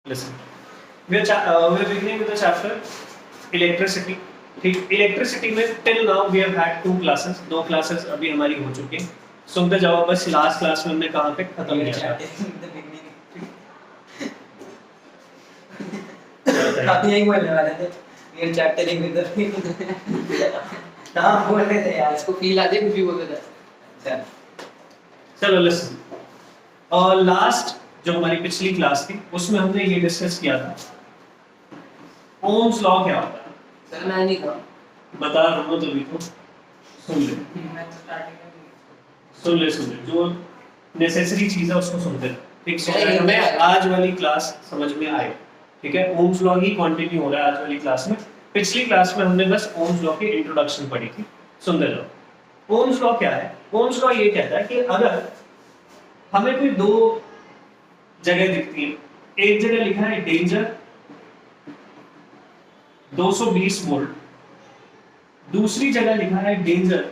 Listen, we're beginning with the chapter electricity. ठीक, electricity में till now we have had two classes. दो classes अभी हमारी हो चुकी हैं. सुनते जाओ बस last class में हमने कहाँ पे खत्म किया था. आप यही बोलने वाले थे. ये चैप्टरिंग with the beginning. नाम बोल रहे थे यार. इसको फील आते कुछ भी बोलते थे. चल. चलो listen. और last जो हमारी पिछली क्लास थी उसमें हमने ये डिस्कस किया था ओम्स लॉ क्या होता है. सर मैं नहीं था. बता रहा हूँ तो भी तो सुन ले जो नेसेसरी चीज है उसको सुनते रहो. ठीक है, हमें आज वाली क्लास समझ में आए. ठीक है, ओम्स लॉ ही कंटिन्यू हो रहा है आज वाली क्लास में. पिछली क्लास में हमने बस ओम्स लॉ की इंट्रोडक्शन पढ़ी थी. सुनते रहो. ओम्स लॉ क्या है? ओम्स लॉ ये कहता है कि अगर हमें कोई दो जगह दिखती है, एक जगह लिखा है डेंजर 220 वोल्ट, दूसरी जगह लिखा है डेंजर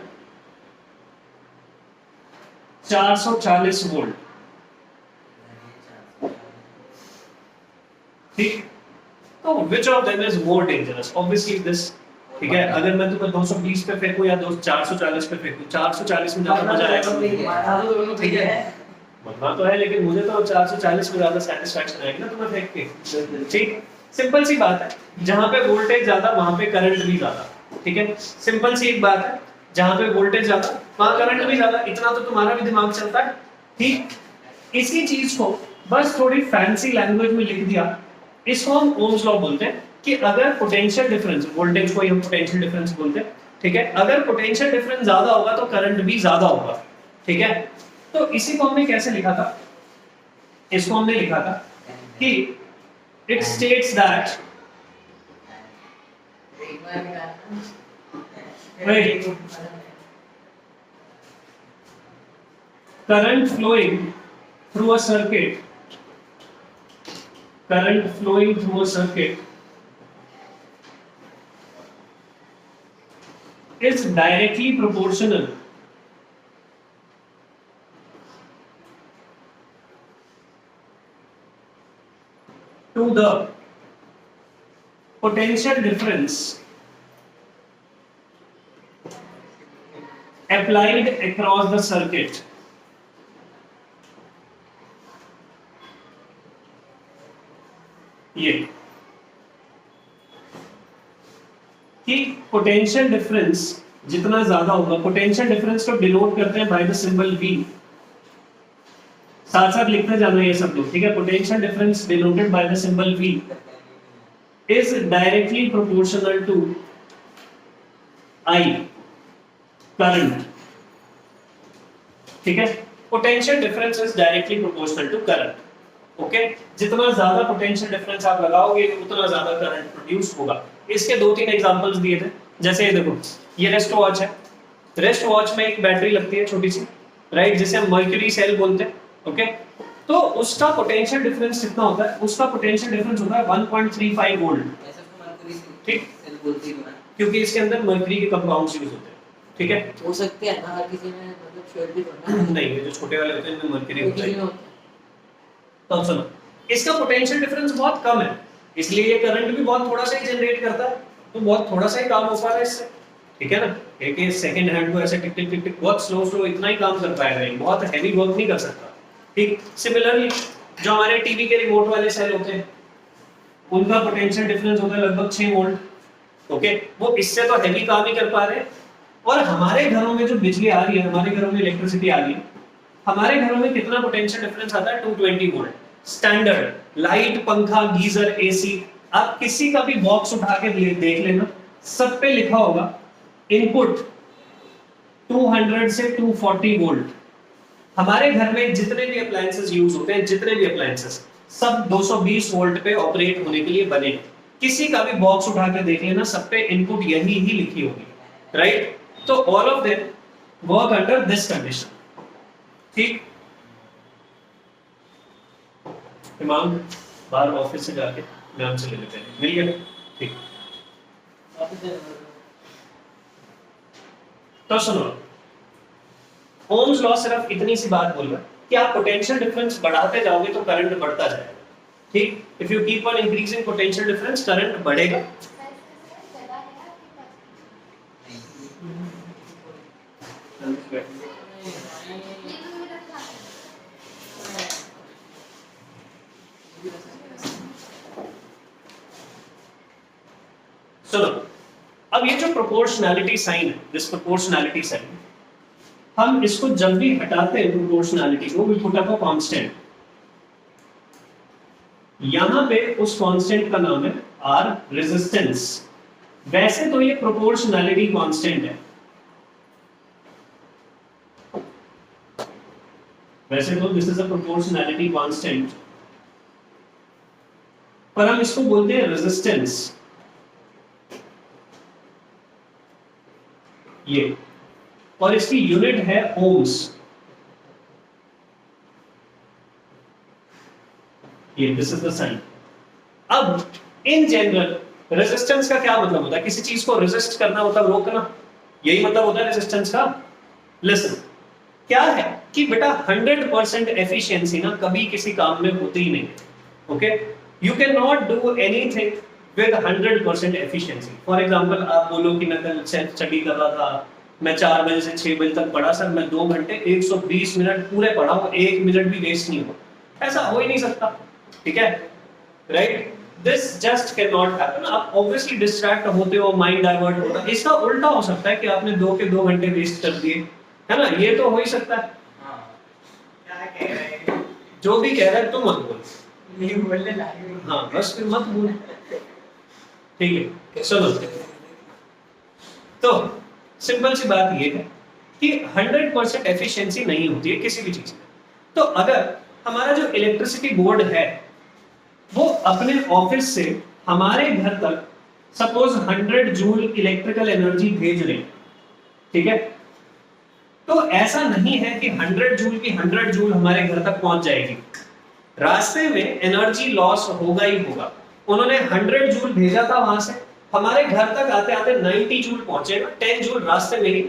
440 वोल्ट. ठीक, तो which of them is more dangerous? Obviously this. ठीक है, अगर मैं तुम्हें 220 पे फेंकूं या 440 पे फेंकूं, 440 में ज्यादा मजा आएगा. दोनों ठीक है. मरना तो है लेकिन मुझे तो 440 में ज्यादा सेटिस्फैक्शन आएगी ना तुम्हें फेंक के. ठीक, सिंपल सी बात है. जहां पे वोल्टेज ज्यादा वहां पे करंट भी ज्यादा. ठीक है, सिंपल सी एक बात है. जहां पे वोल्टेज ज्यादा वहां करंट भी ज्यादा. इतना तो तुम्हारा भी दिमाग चलता है. ठीक, इसी चीज को बस थोड़ी फैंसी लैंग्वेज में लिख दिया. इसको हम ओम्स लॉ बोलते हैं कि अगर पोटेंशियल डिफरेंस, वोल्टेज को हम पोटेंशियल डिफरेंस बोलते हैं. ठीक है, अगर पोटेंशियल डिफरेंस ज्यादा होगा तो करंट भी ज्यादा होगा. ठीक है, तो इसी को हमने कैसे लिखा था? इसको हमने लिखा था कि it states that current flowing through a circuit is directly proportional to the potential difference applied across the circuit. ये कि पोटेंशियल डिफरेंस जितना ज्यादा होगा, पोटेंशियल डिफरेंस को डिनोट करते हैं बाय द सिंबल V. साथ साथ लिखते जाना ये सब लोग. ठीक है, potential difference denoted by the symbol V is directly proportional to I current. ठीक है, potential difference is directly proportional to current. Okay, जितना ज्यादा पोटेंशियल डिफरेंस आप लगाओगे उतना ज्यादा करंट प्रोड्यूस होगा. इसके दो तीन एग्जांपल्स दिए थे. जैसे ये देखो, ये रेस्ट वॉच है. रेस्ट वॉच में एक बैटरी लगती है छोटी सी, राइट, जिसे हम मर्क्यूरी सेल बोलते हैं. ओके, तो उसका पोटेंशियल डिफरेंस कितना होता है? उसका पोटेंशियल डिफरेंस होता है 1.35 वोल्ट. ठीक, क्योंकि इसके अंदर मर्क्यूरी के कंपाउंड्स यूज होते हैं. ठीक है, हो सकते हैं ना, हर किसी में मतलब श्योर भी करना. नहीं, ये जो छोटे वाले होते हैं इनमें मर्क्यूरी होता है. तो सुनो, इसका पोटेंशियल डिफरेंस बहुत कम है, इसलिए ये करंट भी बहुत थोड़ा सा ही जनरेट करता है. तो बहुत थोड़ा सा ही काम हो पा रहा है इससे. ठीक है ना, एक सेकंड हैंड को ऐसे टिक टिक टिक टिक बहुत स्लो इतना ही काम कर पाएगा. ये बहुत हैवी वर्क नहीं कर सकता. ठीक, सिमिलरली जो हमारे टीवी के रिमोट वाले सेल होते हैं उनका पोटेंशियल डिफरेंस होता है लगभग 6 वोल्ट. ओके, वो इससे तो हैवी काम ही कर पा रहे हैं. और हमारे घरों में जो बिजली आ रही है, हमारे घरों में इलेक्ट्रिसिटी आ रही है, हमारे घरों में कितना पोटेंशियल डिफरेंस आता है? 220 वोल्ट. स्टैंडर्ड लाइट, पंखा, गीजर, एसी, आप किसी का भी बॉक्स उठा के देख लेना, सब पे लिखा होगा इनपुट 200 से 240 वोल्ट. हमारे घर में जितने भी अप्लायंसेस यूज होते हैं, जितने भी अप्लायंसेस, सब 220 वोल्ट पे ऑपरेट होने के लिए बने. किसी का भी बॉक्स उठा के देख लेना, सब पे इनपुट यही ही लिखी होगी. राइट, तो all of them work under this condition. ठीक, इमाम बाहर ऑफिस से जाके मैम से ले लेते हैं. मिल गया? ठीक, तो सुनो, ओम्स लॉ सिर्फ इतनी सी बात बोल रहा है कि आप पोटेंशियल डिफरेंस बढ़ाते जाओगे तो करंट बढ़ता जाएगा. ठीक, if you keep on increasing potential difference current बढ़ेगा। सुनो, अब ये जो प्रोपोर्शनैलिटी साइन है, दिस प्रोपोर्शनैलिटी साइन, हम इसको जब भी हटाते हैं प्रोपोर्शनैलिटी को, we put up a constant. यहां पे उस कांस्टेंट का नाम है आर, रेजिस्टेंस। वैसे तो ये प्रोपोर्शनैलिटी कांस्टेंट है, वैसे तो this is a proportionality constant, पर हम इसको बोलते हैं रेजिस्टेंस। ये, और इसकी यूनिट है ओम्स। ये दिस इज द साइन। अब इन जनरल रेजिस्टेंस का क्या मतलब होता है? किसी चीज को रेजिस्ट करना मतलब रोकना, यही मतलब होता है रेजिस्टेंस का। लिसन, क्या है कि बेटा 100% एफिशिएंसी ना कभी किसी काम में होती ही नहीं। Okay, you can not do anything with 100% efficiency. For example, आप बोलो कि मैं कल सेल्फ स्टडी कर रहा था, मैं 4 बजे से 6 बजे तक पढ़ा सर, मैं 2 घंटे 120 मिनट पूरे पढ़ा हूं, 1 मिनट भी वेस्ट नहीं हुआ। ऐसा हो ही नहीं सकता, ठीक है, right? This just can not happen. आप ऑब्वियसली डिस्ट्रैक्ट होते हो, माइंड डाइवर्ट होता है। इसका उल्टा हो सकता है कि आपने 2 के 2 घंटे वेस्ट कर दिए, है ना? ये तो हो ही सकता है। क्या कह रहे हैं? जो भी कह रहा है तुम मत बोल, नहीं बोलने लायक। हाँ बस फिर मत बोल, ठीक है? चलो, तो सिंपल सी बात ये है कि 100% एफिशिएंसी नहीं होती है किसी भी चीज में। तो अगर हमारा जो इलेक्ट्रिसिटी बोर्ड है वो अपने ऑफिस से हमारे घर तक सपोज 100 जूल इलेक्ट्रिकल एनर्जी भेज रहे हैं, ठीक है, तो ऐसा नहीं है कि 100 जूल की 100 जूल हमारे घर तक पहुंच जाएगी। रास्ते में एनर्जी लॉस होगा ही होगा। उन्होंने 100 जूल भेजा था वहां से, हमारे घर तक आते आते 90 जूल पहुंचेगा, 10 जूल रास्ते में ही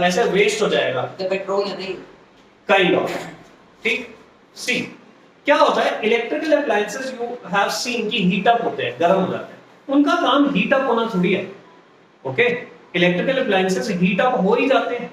ऐसे वेस्ट हो जाएगा। तो पेट्रोल या नहीं? काइंड ऑफ, ठीक। सी, क्या होता है, electrical appliances you have seen कि हीट अप होते हैं, गर्म हो जाते हैं। उनका काम हीट अप होना थोड़ी है, okay? Electrical appliances heat up हो ही जाते हैं,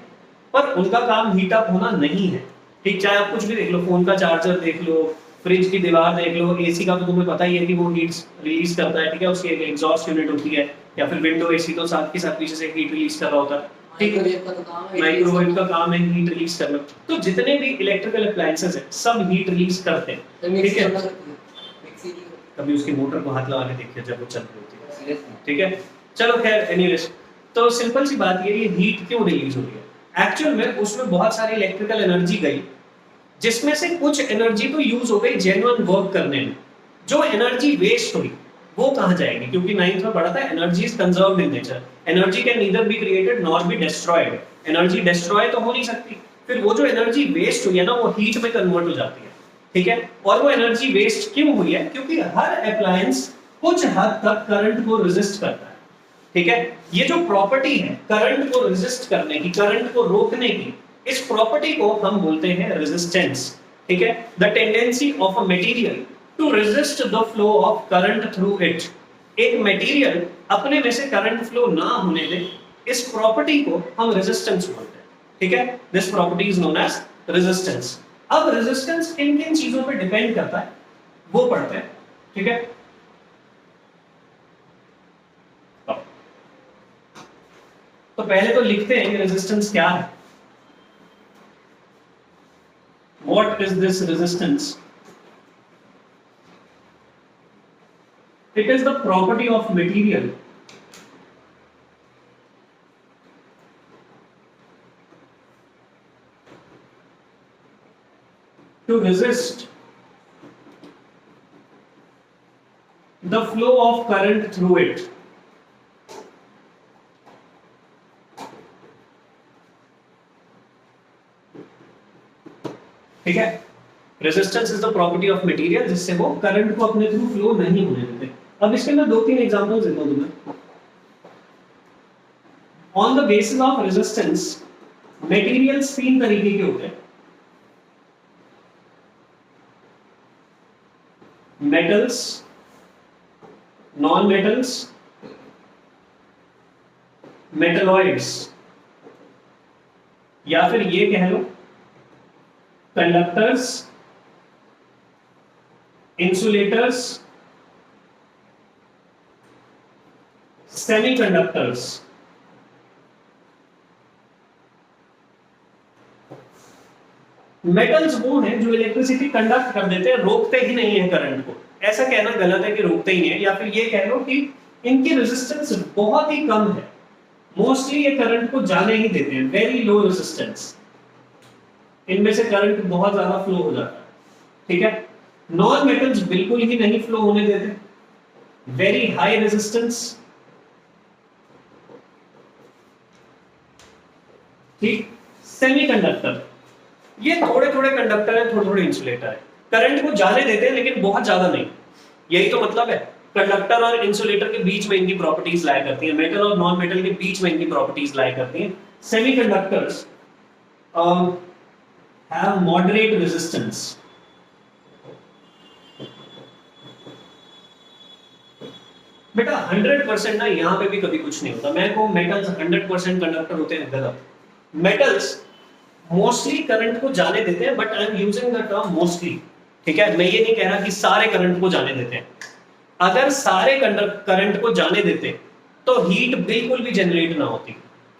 पर उनका काम हीट अप होना नहीं है, ठीक? चाहे आप कुछ भी देख लो, फोन का चार्जर देख लो, फ्रिज की दीवार देख लो, एसी का तो तुम्हें पता ही है कि वो हीट रिलीज करता है, ठीक है? उसकी एक एग्जॉस्ट यूनिट होती है, या फिर विंडो एसी तो साथ के साथ पीछे से हीट रिलीज कर रहा होता है, ठीक है? माइक्रोवेव का तो काम है, माइक्रोवेव का काम है हीट रिलीज करना। तो जितने भी इलेक्ट्रिकल अप्लायंसेस हैं सब हीट रिलीज करते हैं, तो ठीक मिक्सी है? होना करती है। मिक्सी नहीं होती। कभी उसकी मोटर को हाथ लगा के देखिए जब वो चल रही होती है, सीरियसली। ठीक है? चलो खैर, एनीवेज, तो सिंपल सी बात ये हीट क्यों रिलीज हो रही है? एक्चुअल में उसमें बहुत सारी इलेक्ट्रिकल एनर्जी गई, जिसमें से कुछ एनर्जी तो यूज हो गई जेन्युइन वर्क करने में। जो एनर्जी वेस्ट हुई वो कहां जाएगी? क्योंकि 9th में पढ़ा था energy is conserved in nature, energy can neither be created nor be destroyed. Energy destroy तो हो नहीं सकती, फिर वो जो एनर्जी वेस्ट हुई है ना वो हीट में कन्वर्ट हो जाती है, ठीक है? और वो एनर्जी वेस्ट क्यों हुई है? क्योंकि हर अप्लायंस कुछ हद तक करंट को रेजिस्ट करता है, ठीक है? ये जो प्रॉपर्टी है करंट को रेजिस्ट करने की, करंट को रोकने की, इस प्रॉपर्टी को हम बोलते हैं रेजिस्टेंस, ठीक है? The tendency of a material to resist the flow of current through it. एक मटेरियल अपने में से करंट फ्लो ना होने दे, इस प्रॉपर्टी को हम रेजिस्टेंस बोलते हैं, ठीक है? This property is known as resistance. अब रेजिस्टेंस किन किन चीजों पे डिपेंड करता है वो पढ़ते हैं, ठीक है? तो पहले तो लिखते हैं कि रेजिस्टेंस क्या है। What is this resistance? It is the property of material to resist the flow of current through it. ठीक है? Resistance is the property of material, जिससे वो करंट को अपने थ्रू फ्लो नहीं होने देते। अब इसके मैं 2-3 एग्जांपल्स देता हूं तुम्हें। On the basis of resistance materials 3 तरीके के होते हैं। मेटल्स, नॉन मेटल्स, मेटलॉइड्स, या फिर ये कह लो कंडक्टर्स, इंसुलेटर्स, सेमीकंडक्टर्स। मेटल्स वो हैं जो इलेक्ट्रिसिटी कंडक्ट कर देते हैं, रोकते ही नहीं है करंट को। ऐसा कहना गलत है कि रोकते ही है, या फिर ये कह लो कि इनकी रेजिस्टेंस बहुत ही कम है, मोस्टली ये करंट को जाने ही देते हैं, वेरी लो रेजिस्टेंस, इनमें से करंट बहुत ज्यादा फ्लो हो जाता है, ठीक है। नॉन मेटल्स बिल्कुल ही नहीं फ्लो होने देते, वेरी हाई रेजिस्टेंस, ठीक। सेमीकंडक्टर, ये थोड़े थोड़े कंडक्टर है, थोड़े थोड़े इंसुलेटर है, करंट को जाने देते हैं लेकिन बहुत ज्यादा नहीं। यही तो मतलब है, कंडक्टर और इंसुलेटर के बीच में इनकी प्रॉपर्टीज लाया करती हैं, मेटल और नॉन मेटल के बीच में इनकी प्रॉपर्टीज लाया करती हैं। सेमीकंडक्टर्स हैव मॉडरेट रेजिस्टेंस, बेटा 100% ना यहाँ पे भी कभी कुछ नहीं होता। मैं कहूँ मेटल्स 100% कंडक्टर होते हैं, गलत। मेटल्स मोस्टली करंट को जाने देते हैं, but I am using the term mostly, ठीक है। मैं ये नहीं कह रहा कि सारे करंट को जाने देते हैं। अगर सारे करंट को जाने देते तो हीट बिल्कुल भी जनरेट ना होती,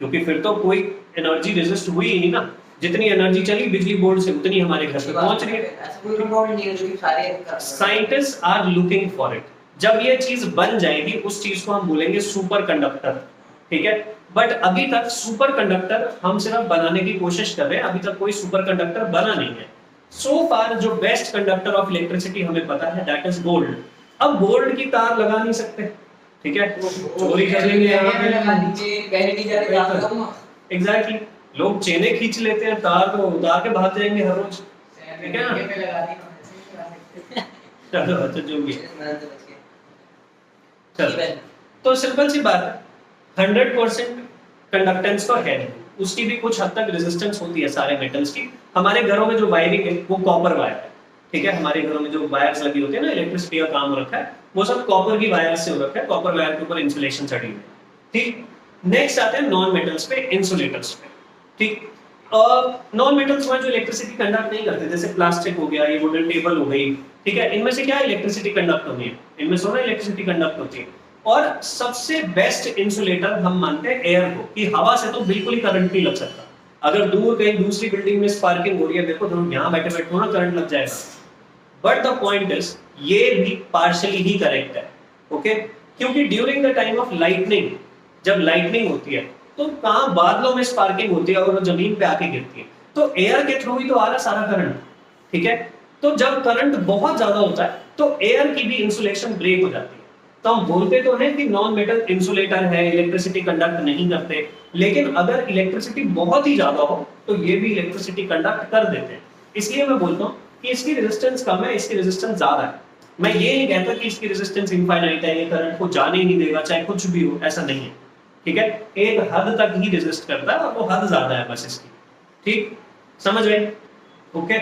क्योंकि फिर तो कोई एनर्जी रेजिस्ट हुई ही नहीं ना। जितनी एनर्जी चली बिजली बोर्ड से उतनी हमारे घर पे पहुंच रही है। Scientist are looking for it. जब ये चीज बन जाएगी उस चीज को हम बोलेंगे सुपर कंडक्टर, ठीक है। बट अभी तक सुपर कंडक्टर हम सिर्फ बनाने की कोशिश कर रहे हैं, अभी तक कोई सुपर कंडक्टर बना नहीं है। सो फार जो बेस्ट कंडक्टर ऑफ इलेक्ट्रिसिटी हमें पता है दैट इज गोल्ड। अब गोल्ड की तार लगा नहीं सकते, ठीक है, चोरी कर लेंगे यहाँ पे। एग्जैक्टली, लोग चेने खींच लेते हैं, तार को उतार के भाग जाएंगे हर रोज, ठीक है ना। चलो अच्छा जो भी है, चलो तो सिंपल सी बात है, 100% कंडक्टेंस तो है नहीं, उसकी भी कुछ हद तक रेजिस्टेंस होती है सारे मेटल्स की। हमारे घरों में जो वायरिंग है वो कॉपर वायर है, ठीक है। हमारे घरों में जो वायर्स लगी होती है ना, इलेक्ट्रिसिटी का काम हो रखा है, वो सब कॉपर की वायर से हो रखा है, कॉपर वायर के ऊपर इंसुलेशन चढ़ी हुई है, ठीक। नेक्स्ट आते हैं नॉन मेटल्स पे, इंसुलेटर्स पे, ठीक। नॉन मेटल्स में जो इलेक्ट्रिसिटी कंडक्ट नहीं करते, जैसे प्लास्टिक हो गया, ये वुडन टेबल हो गई, ठीक है, इनमें से क्या इलेक्ट्रिसिटी कंडक्ट होती है, इनमें से ना इलेक्ट्रिसिटी कंडक्ट होती है। और सबसे बेस्ट इंसुलेटर हम मानते हैं एयर को, कि हवा से तो बिल्कुल ही करंट नहीं लग सकता। अगर दूर कहीं दूसरी बिल्डिंग में स्पार्किंग हो रही है, देखो तुम यहाँ बैठे बैठे ना करंट लग जाएगा। बट द पॉइंट इज ये भी पार्शियली ही करेक्ट है, ओके। क्योंकि during the time of lightning, जब लाइटनिंग होती है तो कहाँ बादलों में स्पार्किंग होती है और वो जमीन पे आके गिरती है, तो एयर के थ्रू ही तो आ रहा सारा करंट, ठीक है। तो जब करंट बहुत ज्यादा होता है तो एयर की भी इंसुलेशन ब्रेक हो जाती है। तो हम बोलते तो हैं कि नॉन मेटल इंसुलेटर है, इलेक्ट्रिसिटी कंडक्ट नहीं करते, लेकिन अगर इलेक्ट्रिसिटी बहुत ही ज्यादा हो तो ये भी इलेक्ट्रिसिटी कंडक्ट कर देते हैं। इसलिए मैं बोलता हूँ कि इसकी रेजिस्टेंस कम है, इसकी रेजिस्टेंस ज्यादा है। मैं ये नहीं कहता कि इसकी रेजिस्टेंस इनफाइनाइट है, ये करंट को जाने ही नहीं देगा चाहे कुछ भी हो, ऐसा नहीं है, ठीक है। एक हद तक ही रेजिस्ट करता है और वो हद ज्यादा है बस इसकी, ठीक, समझ गए, ओके।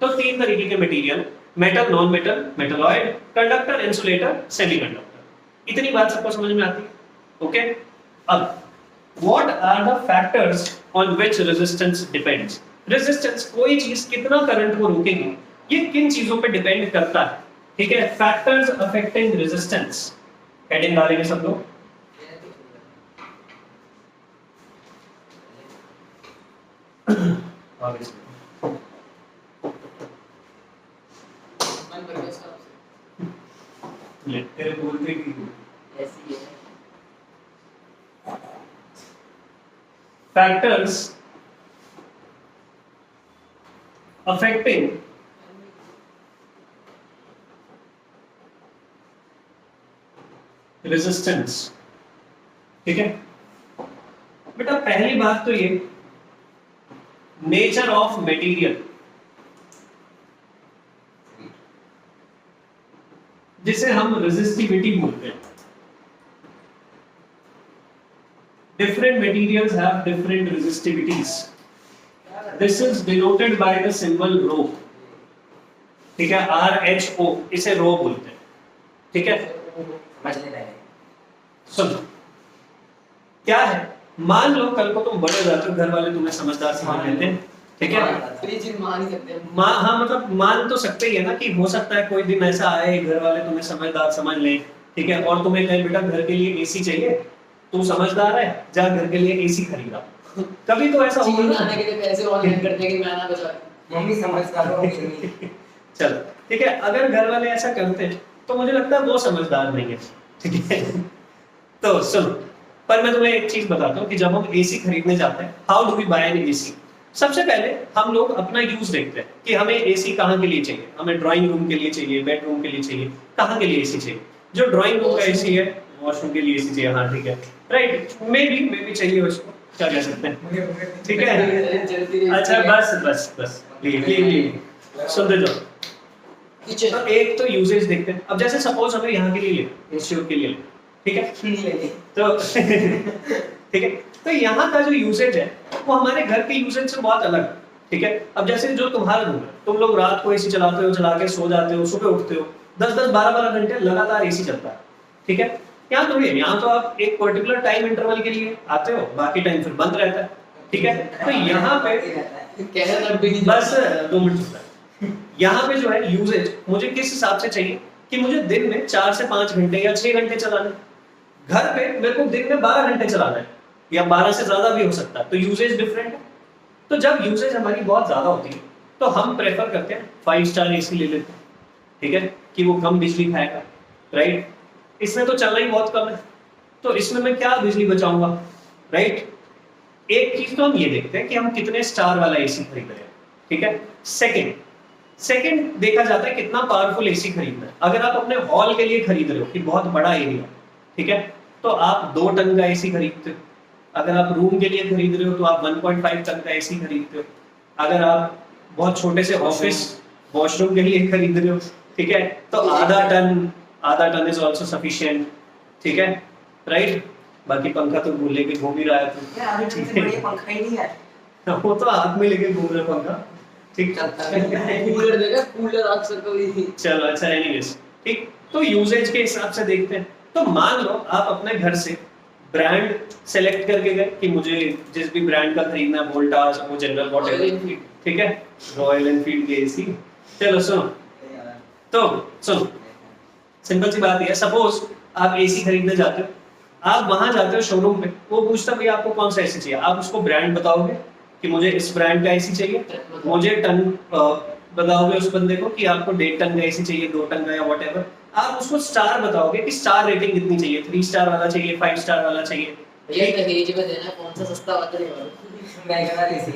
तो तीन तरीके के material, metal, non metal, metalloid, conductor, insulator, semiconductor. इतनी बात सबको समझ में आती है, ओके। अब what are the factors on which resistance depends. Resistance, कोई चीज कितना करंट को रोकेगी, ये किन चीजों पे डिपेंड करता है, ठीक है। फैक्टर्स अफेक्टिंग रेजिस्टेंस, हेडिंग डालेंगे सब लोग। तेरे बोलते की ऐसी है। फैक्टर्स अफेक्टिंग रेजिस्टेंस, ठीक है बेटा। पहली बात तो ये नेचर ऑफ मटेरियल, जिसे हम रेजिस्टिविटी बोलते हैं। Different materials have different resistivities. This is denoted by the symbol rho. ठीक है, RHO, इसे रो बोलते हैं, ठीक है। समझ ले रहे सुनो, क्या है, मान लो कल को तुम बड़े हो जाते हो, घर वाले तुम्हें समझदार समझ लेते हैं, ठीक है। तो ये चीज मान ही सकते हैं। हाँ मतलब मान तो सकते ही है ना कि हो सकता है कोई दिन ऐसा आए घर वाले तुम्हें समझदार समझ लें, ठीक है, और तुम्हें कहे बेटा घर के लिए एसी चाहिए, तू समझदार है, जा घर के लिए एसी खरीदा। कभी तो ऐसा चीज होगा लाने के लिए पैसे ऑनलाइन करते हैं कि मैं ना बचा। मम्मी समझदार हो गई। चलो ठीक है, अगर घर वाले ऐसा करते हैं तो मुझे लगता है वो समझदार नहीं है, ठीक है। तो सुनो, पर मैं तुम्हें एक चीज बताता हूँ कि जब हम एसी खरीदने जाते हैं, how do we buy an AC. सबसे पहले हम लोग अपना यूज देखते हैं कि हमें एसी कहाँ के लिए चाहिए, हमें ड्राइंग रूम के लिए चाहिए, बेडरूम के लिए चाहिए, कहाँ के लिए एसी चाहिए। जो ड्राइंग रूम का एसी है, वॉशरूम के लिए एसी चाहिए, हाँ ठीक है, राइट, मे भी चाहिए उसको, क्या कह सकते हैं, ठीक है। अच्छा बस प्लीज सुनते जाओ। किचन तो एक तो यूजेज देखते हैं, अब जैसे सपोज हमें यहाँ के लिए ले, इंस्टीट्यूट के लिए ले, ठीक है, तो ठीक है, तो यहाँ का जो यूसेज है वो हमारे घर के यूसेज से बहुत अलग है, ठीक है। अब जैसे जो तुम्हारा रूम है, तुम लोग रात को एसी चलाते हो, चला के सो जाते हो, सुबह उठते हो, 10-10 12-12 घंटे लगातार एसी चलता है, ठीक है। यहाँ थोड़ी है, यहाँ तो आप एक पर्टिकुलर टाइम इंटरवल के लिए आते हो, बाकी टाइम फिर बंद रहता है, ठीक है। तो यहाँ पे कहना तब भी नहीं। बस 2 मिनट चलता है। यहाँ पे जो है यूजेज मुझे किस हिसाब से चाहिए कि मुझे दिन में 4 से 5 घंटे या 6 घंटे चलाना है। घर पे मेरे को दिन में 12 घंटे चलाना है या 12 से ज्यादा भी हो सकता है, तो यूजेज डिफरेंट है। तो जब यूजेज हमारी बहुत ज्यादा होती है तो हम प्रेफर करते हैं 5 स्टार एसी ले लेते हैं, ठीक है, कि वो कम बिजली खाएगा, राइट। इसमें तो चलना ही बहुत कम है, तो इसमें मैं क्या बिजली बचाऊंगा, राइट। एक चीज तो हम ये देखते हैं कि हम कितने स्टार वाला एसी खरीद रहे हैं, ठीक है। सेकंड देखा जाता है कितना पावरफुल एसी खरीदना है। अगर आप अपने हॉल के लिए खरीद रहे हो कि बहुत बड़ा एरिया, ठीक है, तो आप 2 टन का एसी खरीदते हो। अगर आप रूम के लिए खरीद रहे हो तो आप 1.5 टन का एसी खरीदते हो। अगर आप बहुत छोटे से ऑफिस वॉशरूम के लिए खरीद रहे हो, ठीक है, तो आधा टन इज आल्सो सफिशिएंट, ठीक है, राइट। बाकी पंखा तो भूल लेके घूम ही रहा है तू, यार अभी तुमसे बड़ी पंखा ही नहीं है। वो तो हाथ में लेके घूम रहा पंखा, ठीक है। कूलर देगा, कूलर अक्सर कभी। चलो अच्छा, एनीवेज, ठीक। तो यूजेज के हिसाब से देखते हैं। तो मान लो आप अपने घर से ब्रांड सेलेक्ट करके गए कि मुझे जिस भी ब्रांड का खरीदना है, वोल्टास, वो जनरल वॉटेवर, ठीक है, रॉयल एनफील्ड के एसी। चलो सुनो, तो सुनो, सिंपल सी बात है, सपोज आप एसी खरीदने जाते हो, आप वहां जाते हो शोरूम पे, वो पूछता भाई आपको कौन सा एसी चाहिए, आप उसको ब्रांड बताओगे कि मुझे इस ब्रांड का एसी चाहिए, मुझे टन बताओगे उस बंदे को कि आपको 1.5 टन का एसी चाहिए, 2 टन का या व्हाटएवर, आप उसको स्टार बताओगे कि स्टार रेटिंग कितनी चाहिए, 3 स्टार वाला चाहिए, 5 स्टार वाला चाहिए। ये दहेज में देना, कौन सा सस्ता वाला देगा। मैं कह रहा इसी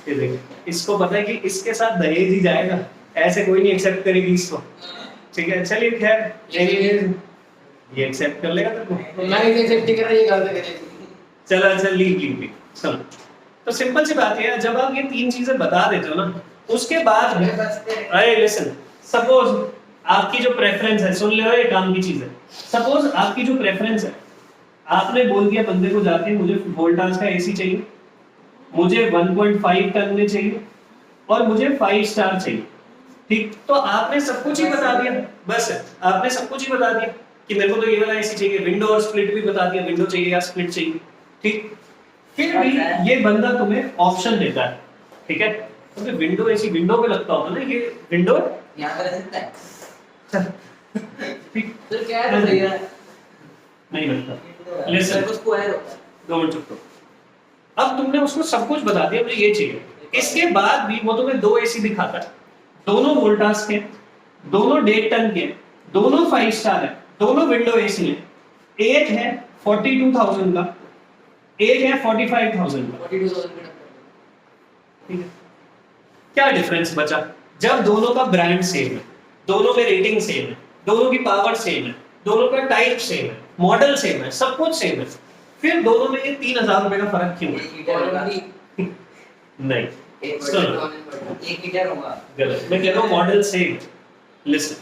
ये देख, इसको पता है कि इसके साथ दहेज ही जाएगा, ऐसे कोई नहीं एक्सेप्ट करेगी इसको, ठीक है। चलिए खैर, ये एक्सेप्ट कर लेगा तेरे को, मैं इसे एक्सेप्ट कर रहा, ये गलत करेगी। चलो अच्छा, लीव चलो। तो सिंपल सी बात है, जब आप ये 3 चीजें बता देते हो ना, उसके बाद अरे लिसन, सपोज आपकी जो प्रेफरेंस है, सुन ले, ये काम की चीज है। सपोज आपकी जो प्रेफरेंस है, आपने बोल दिया बंदे को जाके मुझे वोल्टास का एसी चाहिए, मुझे 1.5 टन में चाहिए और मुझे 5 स्टार चाहिए, ठीक। तो आपने सब कुछ ही बता दिया, बस आपने सब कुछ ही बता दिया कि मेरे को तो ये वाला एसी चाहिए, विंडो और स्प्लिट भी बता दिया, विंडो चाहिए या स्प्लिट चाहिए, ठीक। फिर भी ये बंदा तुम्हें ऑप्शन देता है, ठीक है, क्योंकि विंडो एसी विंडो पे लगता होता है ना, ये विंडो यहाँ पर रह सकता है। ठीक, फिर क्या है, सही है, नहीं लगता। लिसन, उसको स्क्वायर होता है। 2 मिनट चुप रहो। अब तुमने उसको सब कुछ बता दिया, मुझे ये चाहिए, इसके बाद भी वो तुम्हें 2 एसी दिखाता है, दोनों वोल्टास के, दोनों 1.5 टन के, दोनों 5 स्टार है, दोनों विंडो एसी है। एक है 42,000 का, एक है 45,000 का, 42,000 का। ठीक है। क्या डिफरेंस बचा जब दोनों का ब्रांड सेम है, दोनों में रेटिंग सेम है, दोनों की पावर सेम है, दोनों का टाइप सेम है, मॉडल सेम है, सब कुछ सेम है, फिर दोनों में ये 3,000 रुपए का फर्क क्यों है? एक हीटर होगा। नहीं, एक सुनो, एक हीटर होगा। गलत, मैं कह रहा हूँ model same. Listen,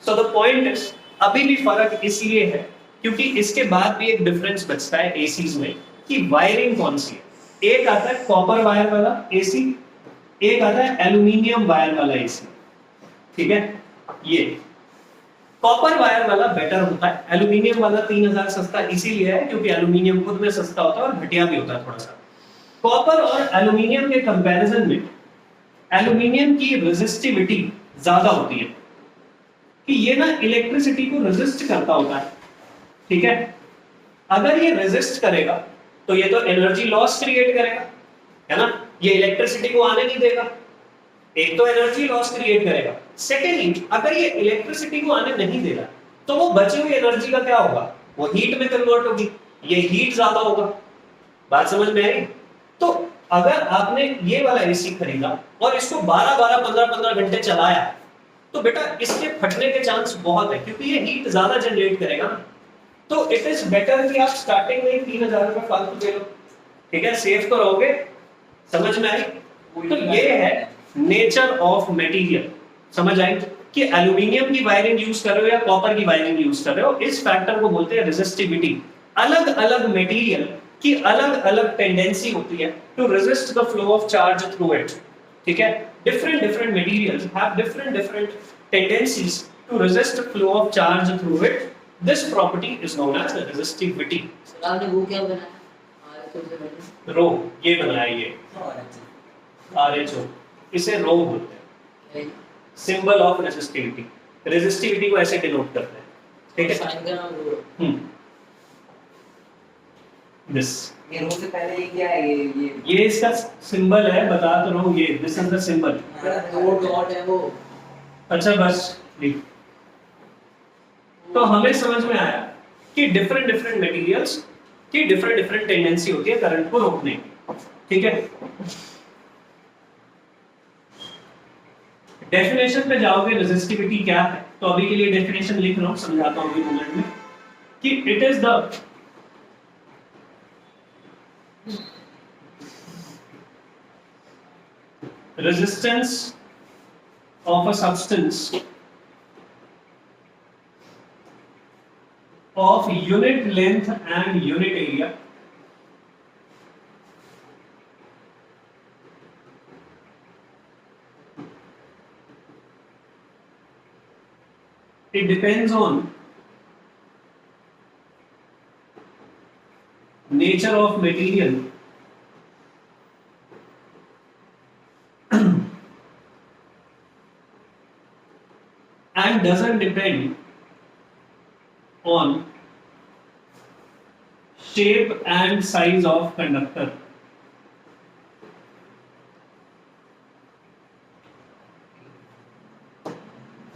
so the point is, अभी भी फर्क इसलिए है क्योंकि इसके बाद भी एक डिफरेंस बचता है एसीज में कि वायरिंग कौन सी है। एक आता है कॉपर वायर वाला एसी, एक आता है एल्युमिनियम वायर वाला एसी। ठीक है। ये कॉपर वायर वाला बेटर होता है, एल्यूमिनियम वाला 3000 सस्ता इसीलिए है क्योंकि एल्यूमिनियम खुद में सस्ता होता है और घटिया भी होता है थोड़ा सा। कॉपर और एल्यूमिनियम के कंपैरिजन में एल्यूमिनियम की रेजिस्टिविटी ज्यादा होती है कि ये ना इलेक्ट्रिसिटी को रेजिस्ट करता होता है, ठीक है। अगर ये रेजिस्ट करेगा तो ये तो एनर्जी लॉस क्रिएट करेगा, है ना, ये इलेक्ट्रिसिटी को आने नहीं देगा, एक तो एनर्जी लॉस क्रिएट करेगा, सेकेंडली अगर ये इलेक्ट्रिसिटी को आने नहीं देगा तो वो बची हुई एनर्जी का क्या होगा, वो हीट में कन्वर्ट होगी, ये हीट ज्यादा होगा। बात समझ में आई? तो अगर आपने ये वाला एसी खरीदा और इसको 12-12 15-15 घंटे चलाया तो बेटा इसके फटने के चांस बहुत है क्योंकि ये हीट ज्यादा जनरेट करेगा ना। तो इट इज बेटर कि आप स्टार्टिंग में 3000 रुपए फालतू दे लो, ठीक है, सेफ तो रहोगे। समझ में आई? तो ये है नेचर ऑफ मटेरियल। समझ आई कि एल्यूमिनियम की वायरिंग यूज कर रहे हो या कॉपर की वायरिंग यूज कर रहे हो, इस फैक्टर को बोलते हैं रेजिस्टिविटी। अलग अलग मटेरियल की अलग अलग टेंडेंसी होती है to resist the flow of charge through it, ठीक है। Different materials have different tendencies to resist flow of charge through it. This property is known as resistivity. Sir आपने वो क्या बनाया? RHO से बना। रो ये बनाया, ये RHO, इसे रो बोलते हैं, सिंबल ऑफ रेजिस्टिविटी। रेजिस्टिविटी को ऐसे डिनोट करते हैं, ठीक है। साइन का नाम रो। दिस ये रो से पहले ये क्या है? ये इसका सिंबल है, बता तो रहा हूं, ये दिस इज द सिंबल। दो डॉट है वो। अच्छा बस लिख। तो हमें समझ में आया कि डिफरेंट मटेरियल्स की डिफरेंट टेंडेंसी होती है करंट को रोकने की, ठीक है। डेफिनेशन पे जाओगे रेजिस्टिविटी क्या है, तो अभी के लिए डेफिनेशन लिख रहा हूं, समझाता हूं अभी मोमेंट में कि it is the resistance of a substance of unit length and unit area it depends on nature of material and doesn't depend on shape and size of conductor.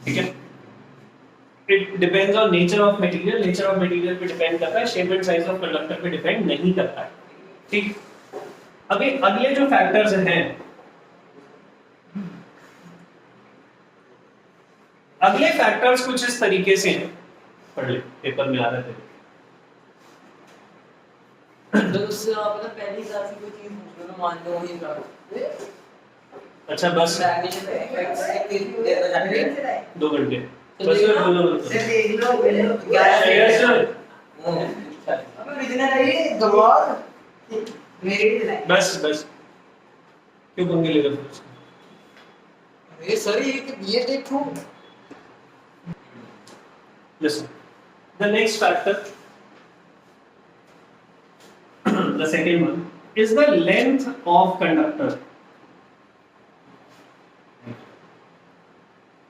ठीक है, it depends on nature of material, nature of material पे depend करता है, shape and size of conductor पे depend नहीं करता है, ठीक। अभी अगले जो फैक्टर्स हैं, अगले फैक्टर्स कुछ इस तरीके से हैं, पढ़ ले, पेपर में आ रहे थे। तो उससे आप ना पहली क्लास की कोई चीज पूछ लो ना, मान लो वही का। अच्छा बस मैग्नीशियम इफेक्ट्स एक दे दो जाके 2 घंटे तो बस देखना, बोलो से देख लो क्या यस सर, अब ओरिजिनल है ये गवार मेरे ही है। बस क्यों पंगे ले रहे हो? अरे सर ये देखो। Listen, the next factor, the second one, is the length of conductor.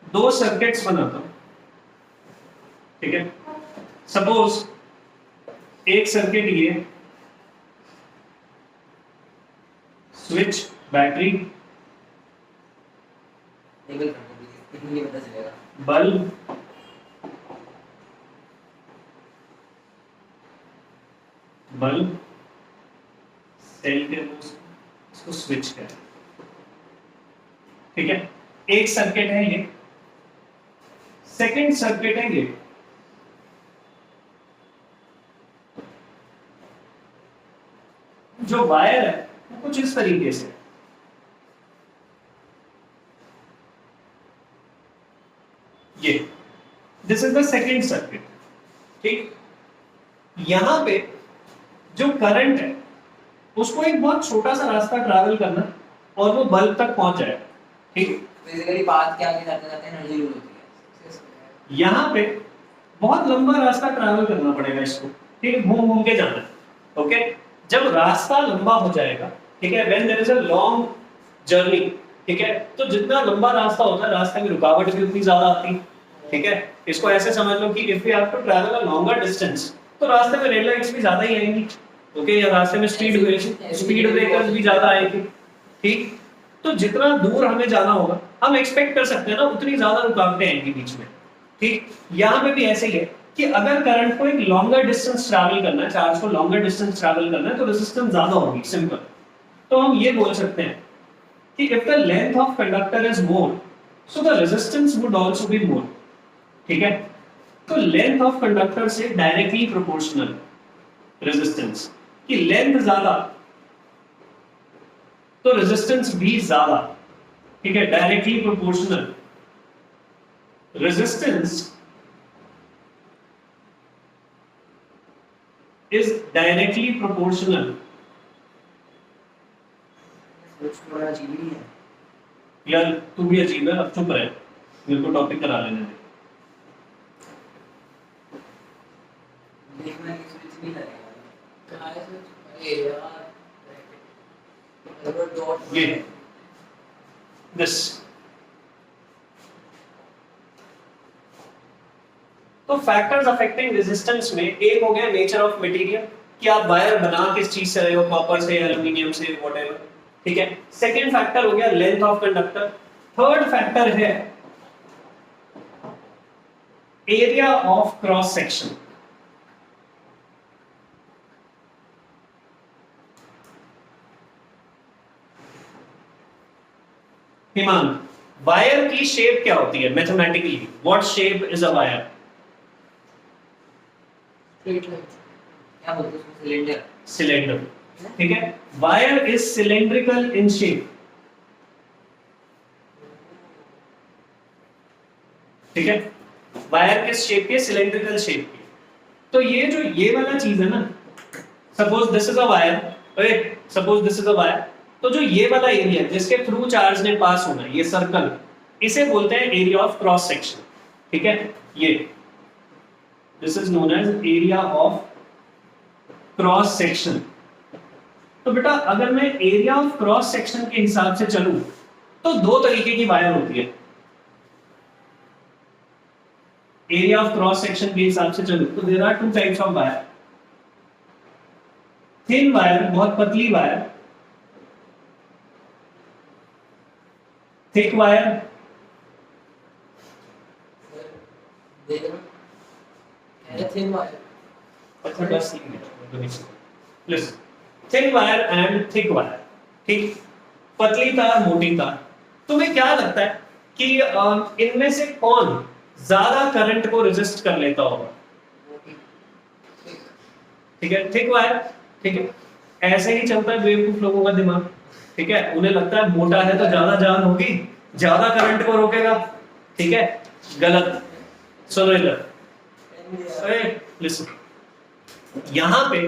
दो सर्किट्स बनाता हूं, ठीक है। सपोज एक सर्किट ये स्विच बैटरी लेवल कर दो, कितनी पता चलेगा। बल्ब सेल के इसको स्विच करें, ठीक है। एक सर्किट है ये, सेकंड सर्किट है ये। जो वायर है वो कुछ इस तरीके से, ये this is the second circuit, ठीक। यहां पे जो करंट है उसको एक बहुत छोटा सा रास्ता ट्रैवल करना और वो बल्ब तक पहुंच जाएगा, ठीक। बेसिकली पाथ के आगे जाते जाते एनर्जी लूज होती है। यहाँ पे बहुत लंबा रास्ता ट्रैवल करना पड़ेगा इसको, ठीक है, घूम घूम के जाना है। ओके, जब रास्ता लंबा हो जाएगा, ठीक है, when there is a long journey, ठीक है, तो जितना लंबा रास्ता होता है रास्ते में रुकावट भी उतनी ज्यादा आती है, ठीक है। इसको ऐसे समझ लो कि if you have to travel a longer distance, तो रास्ते में रेड लाइट्स भी ज्यादा ही आएंगी, ओके, या रास्ते में स्पीड ब्रेकर्स भी ज्यादा आएंगे, ठीक। तो जितना दूर हमें जाना होगा हम एक्सपेक्ट कर सकते हैं ना उतनी ज्यादा रुकावटें आएंगी बीच में, ठीक। यहाँ पे भी ऐसे ही है कि अगर करंट को एक लॉन्गर डिस्टेंस ट्रैवल करना है, चार्ज को लॉन्गर डिस्टेंस ट्रैवल करना है, तो रेजिस्टेंस ज्यादा होगी, सिंपल। तो हम ये बोल सकते हैं कि if the length of conductor is more, so the resistance would also be more, ठीक है। तो लेंथ ऑफ कंडक्टर से डायरेक्टली प्रोपोर्शनल रेजिस्टेंस, कि लेंथ ज्यादा तो रेजिस्टेंस भी ज्यादा, ठीक है, directly proportional resistance is directly proportional, कुछ थोड़ा अजीब ही है। यार तू भी अजीब है, अब चुप रहे, मेरे को टॉपिक करा लेने दे। देखना कि स्विच नहीं लगेगा। कहाँ है switch? अरे यार अगर डॉट ये दिस, तो फैक्टर्स अफेक्टिंग रेजिस्टेंस में एक हो गया नेचर ऑफ मटेरियल, कि आप वायर बना किस चीज से रहे हो, कॉपर से, एल्युमिनियम से, व्हाटएवर, ठीक है। सेकंड फैक्टर हो गया length of conductor. Third factor है एरिया ऑफ क्रॉस सेक्शन। हिमान, वायर की शेप क्या होती है mathematically? What shape is a wire? Straight line. क्या बोलते हैं उसको? सिलेंडर। सिलेंडर, ठीक है। Wire is cylindrical in shape, ठीक है। वायर किस शेप के? सिलेंड्रिकल शेप के। तो ये जो ये वाला चीज है ना, suppose this is a wire, okay, suppose this is a wire, तो जो ये वाला एरिया जिसके थ्रू चार्ज ने पास होना है, ये सर्कल, इसे बोलते हैं एरिया ऑफ क्रॉस सेक्शन, ठीक है। ये this is known as area of cross section. तो बेटा अगर मैं एरिया ऑफ क्रॉस सेक्शन के हिसाब से चलूं तो दो तरीके की वायर होती है। एरिया ऑफ क्रॉस सेक्शन के हिसाब से चलूं तो there are two types of wire. Thin wire, बहुत पतली वायर, थिक वायर, देखना क्या thin wire. Thin wire and thick wire, ठीक। पतली तार, मोटी तार। तुम्हें क्या लगता है कि इनमें से कौन ज्यादा करंट को रेजिस्ट कर लेता होगा? ठीक है, थिक वायर, ठीक है। ऐसे ही चलता है बेवकूफ लोगों का दिमाग, ठीक है। उन्हें लगता है मोटा है तो ज्यादा जान होगी, ज्यादा करंट को रोकेगा, ठीक है। गलत। सुनो इधर, लिसन, यहाँ पे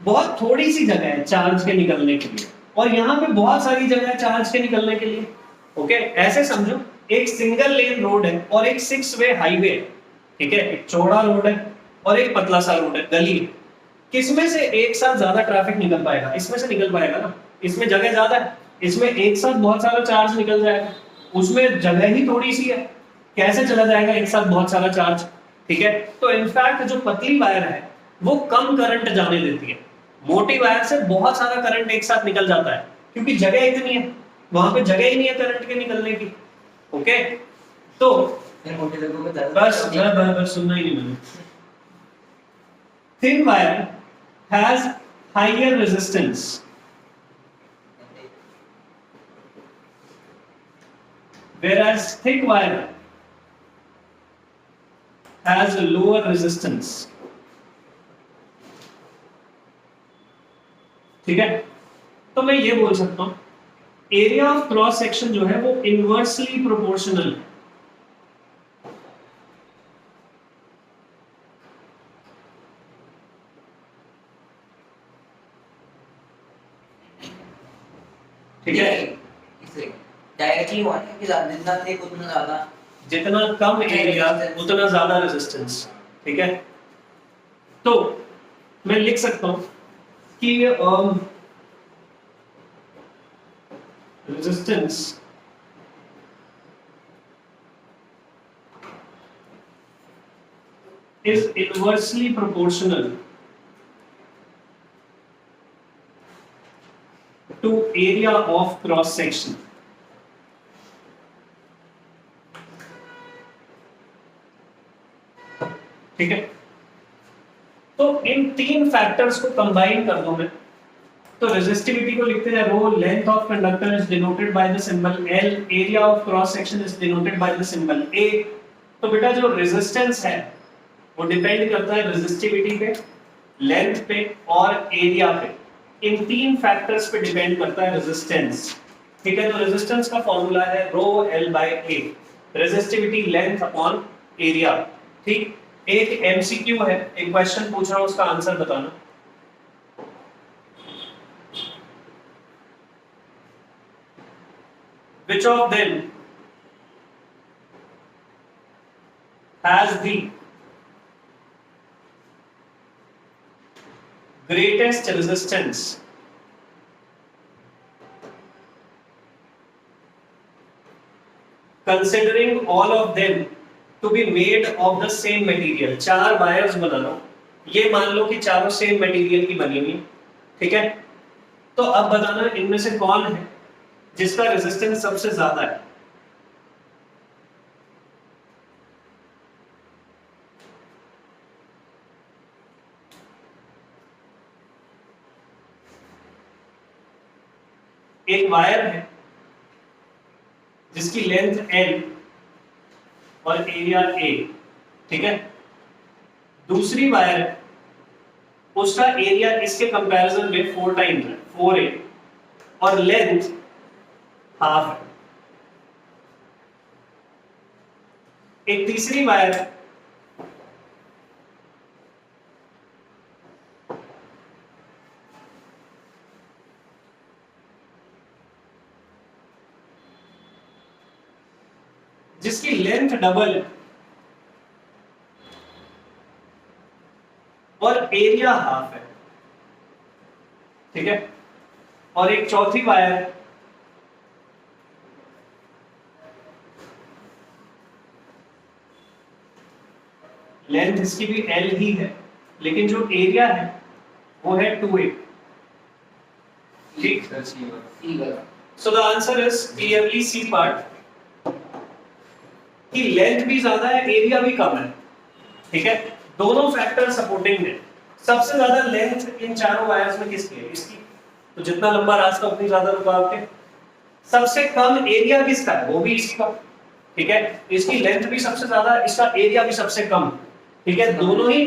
बहुत थोड़ी सी जगह है चार्ज के निकलने के लिए, और यहाँ पे बहुत सारी जगह है चार्ज के निकलने के लिए, ओके। ऐसे समझो एक सिंगल लेन रोड है और एक 6 वे हाईवे है, ठीक है। एक चौड़ा रोड है और एक पतला सा रोड है, गली है। किसमें से एक साथ ज्यादा ट्रैफिक निकल पाएगा? इसमें से निकल पाएगा ना, इसमें जगह ज्यादा है, इसमें एक साथ बहुत सारा चार्ज निकल जाएगा, उसमें जगह ही थोड़ी सी है, कैसे चला जाएगा एक साथ बहुत सारा चार्ज, ठीक है। तो इनफैक्ट जो पतली वायर है वो कम करंट जाने देती है, मोटी वायर से बहुत सारा करंट एक साथ निकल जाता है, क्योंकि जगह इतनी है, वहां पे जगह ही नहीं है करंट के निकलने की, ओके। तो मोटे लोगों को बस सुनना ही नहीं मैंने। Thin wire has higher resistance, whereas thick wire has a lower resistance, ठीक है। तो मैं ये बोल सकता हूं एरिया ऑफ क्रॉस सेक्शन जो है वो इनवर्सली प्रोपोर्शनल है, ठीक है। डायरेक्टली हुआ है कि जितना थिक उतना ज्यादा जितना कम एरिया उतना ज्यादा रेजिस्टेंस, ठीक है। तो मैं लिख सकता हूं कि resistance is inversely proportional to area of cross section. ठीक है, तो इन तीन फैक्टर्स को कंबाइन कर दो मैं, तो रेजिस्टिविटी को लिखते हैं rho, length of conductor is denoted by the symbol L, area of cross section is denoted by the symbol A. तो बेटा जो रेजिस्टेंस है वो डिपेंड करता है रेजिस्टिविटी पे, लेंथ पे और एरिया पे। इन तीन फैक्टर्स पे डिपेंड करता है रेजिस्टेंस, ठीक है। तो रेजिस्टेंस का फॉर्मूला है rho L by A, resistivity length upon area, ठीक। एक एमसीक्यू है, एक क्वेश्चन पूछ रहा हूं, उसका आंसर बताना। Which of them has the greatest resistance considering all of them to be made of the same material? चार वायर्स बना रहा हूं, ये मान लो कि चारों सेम मटेरियल की बनी हुई, ठीक है। तो अब बताना इनमें से कौन है जिसका रेजिस्टेंस सबसे ज्यादा है। एक वायर है जिसकी लेंथ L और एरिया A, ठीक है। दूसरी वायर है, उसका एरिया इसके कंपैरिजन में 4 टाइम्स है, 4A, और लेंथ हाफ है। एक तीसरी वायर है जिसकी लेंथ डबल है और एरिया हाफ है, ठीक है। और एक चौथी वायर है लेंथ इसकी भी L ही है, लेकिन जो एरिया है वो है 2A, ठीक। So the answer is clearly C part, कि लेंथ भी ज्यादा है, एरिया भी कम है, ठीक है। दोनों फैक्टर सपोर्टिंग है। सबसे ज्यादा लेंथ इन चारों वायर्स में किसकी है? इसकी। तो जितना लंबा रास्ता उतनी ज्यादा रुकावटें। सबसे कम एरिया किसका है? वो भी इसका, ठीक है। इसकी लेंथ भी सबसे ज्यादा, इसका एरिया भी सबसे कम, ठीक है। दोनों ही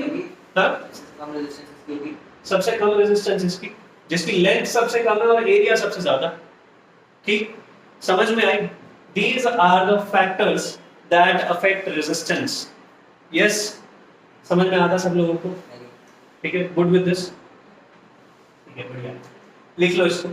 सबसे कम रेजिस्टेंस इसकी, जिसकी लेंथ सबसे कम है और एरिया सबसे ज्यादा, ठीक। समझ में आई? These are the factors that affect resistance. Yes, समझ में आता सब लोगों को? ठीक है, गुड विद दिस, ठीक है, बढ़िया। लिख लो इसको।